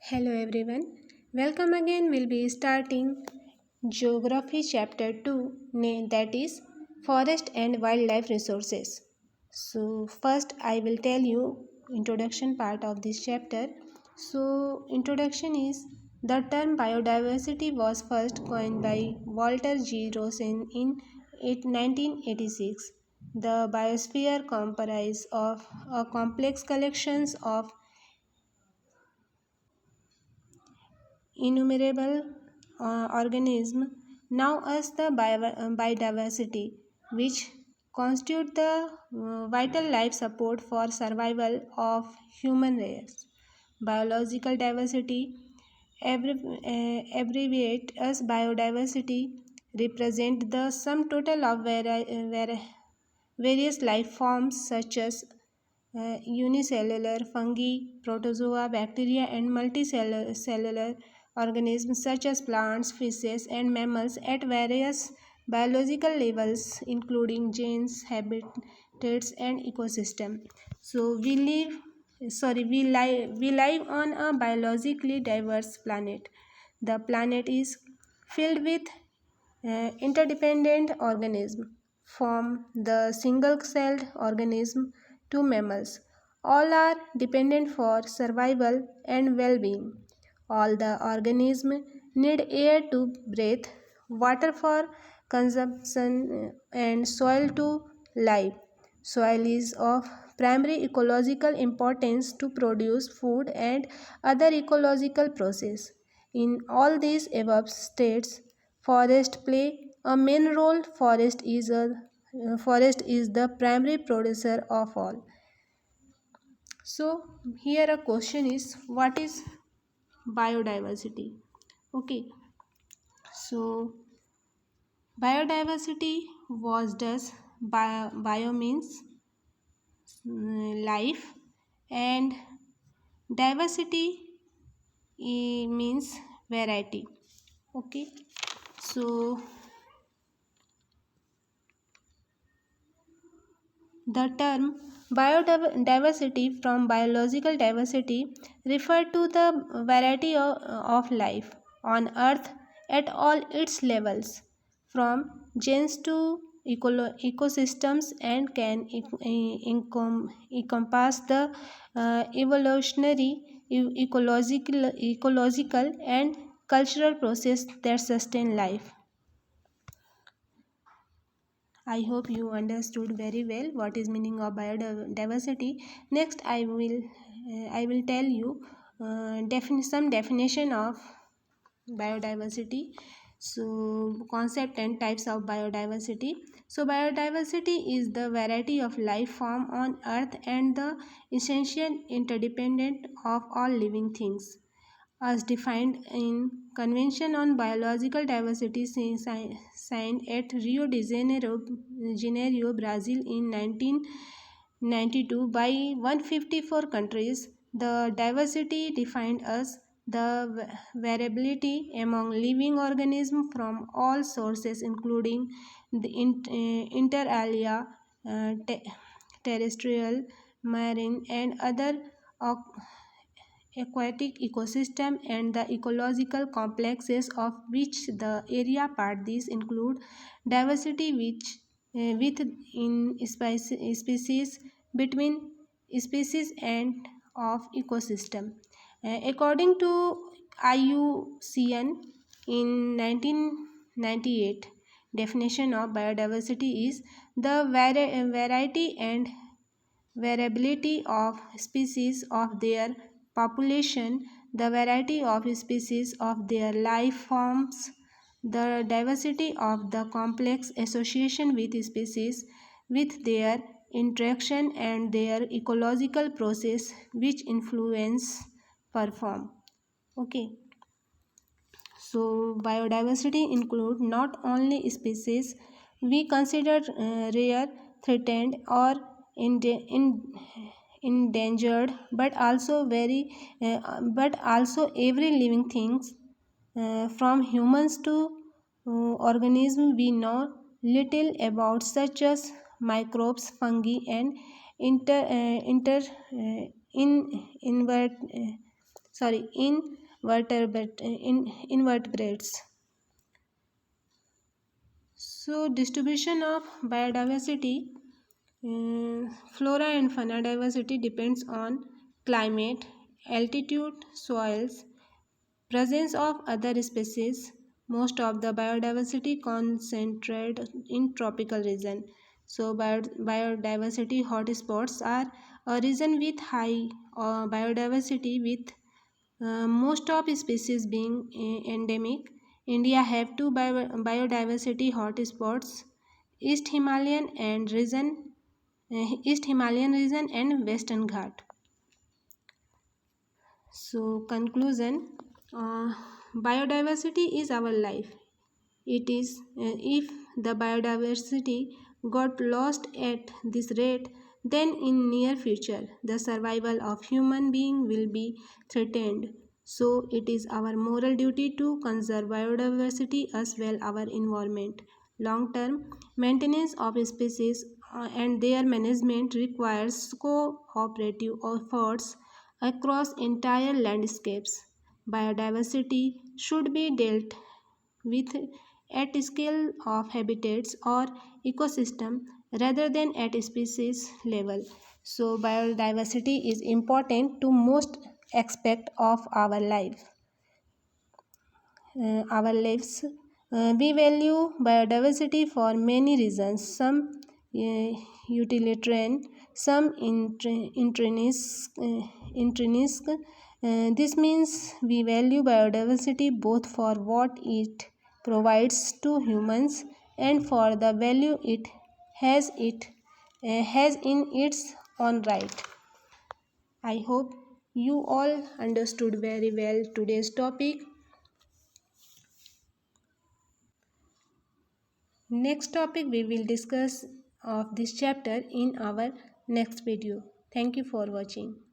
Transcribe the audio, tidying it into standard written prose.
Hello everyone. Welcome again. We'll be starting Geography Chapter 2 that is Forest and Wildlife Resources. So first I will tell you introduction part of this chapter. So introduction is the term biodiversity was first coined by Walter G. Rosen in 1986. The biosphere comprises of a complex collections of innumerable organisms now as the biodiversity, which constitute the vital life support for survival of human race. Biological diversity, abbreviate as biodiversity, represent the sum total of various life forms such as unicellular fungi, protozoa, bacteria, and multicellular organisms such as plants, fishes, and mammals at various biological levels, including genes, habitats, and ecosystem. So we live on a biologically diverse planet. The planet is filled with interdependent organisms, from the single-celled organism to mammals. All are dependent for survival and well-being. All the organisms need air to breathe, water for consumption, and soil to live. Soil is of primary ecological importance to produce food and other ecological processes. In all these above states, forests play a main role. Forest is the primary producer of all. So here a question is, what is biodiversity? Okay, so biodiversity was does bio means life, and diversity means variety. Okay, so the term biodiversity from biological diversity refer to the variety of life on earth at all its levels, from genes to ecosystems, and can encompass the evolutionary, ecological and cultural process that sustain life. I hope you understood very well what is meaning of biodiversity. Next, I will tell you some definition of biodiversity. So, concept and types of biodiversity. So, biodiversity is the variety of life form on Earth and the essential interdependent of all living things, as defined in Convention on Biological Diversity signed at Rio de Janeiro, Brazil in 1992 by 154 countries. The diversity defined as the variability among living organisms from all sources, including the inter alia, terrestrial, marine, and other aquatic ecosystem, and the ecological complexes of which the area part. These include diversity within species, between species, and of ecosystem. According to IUCN in 1998, definition of biodiversity is the variety and variability of species of their population, the variety of species of their life forms, the diversity of the complex association with species, with their interaction and their ecological process which influence perform. Okay, so biodiversity include not only species we consider rare, threatened, or endangered, but also every living things, from humans to organisms we know little about, such as microbes, fungi, and inter, inter in invert invertebrates. So distribution of biodiversity, flora and fauna diversity depends on climate, altitude, soils, presence of other species. Most of the biodiversity concentrated in tropical region. So biodiversity hotspots are a region with high biodiversity with most of species being endemic. India have two biodiversity hotspots: East Himalayan region and Western Ghat. So conclusion, biodiversity is our life. It is if the biodiversity got lost at this rate, then in near future the survival of human being will be threatened. So it is our moral duty to conserve biodiversity as well our environment. Long term maintenance of species and their management requires cooperative efforts across entire landscapes. Biodiversity should be dealt with at scale of habitats or ecosystem rather than at species level. So biodiversity is important to most aspect of our lives. We value biodiversity for many reasons, some utilitarian, some intrinsic. This means we value biodiversity both for what it provides to humans and for the value it has in its own right. I hope you all understood very well today's topic. Next topic we will discuss of this chapter in our next video. Thank you for watching.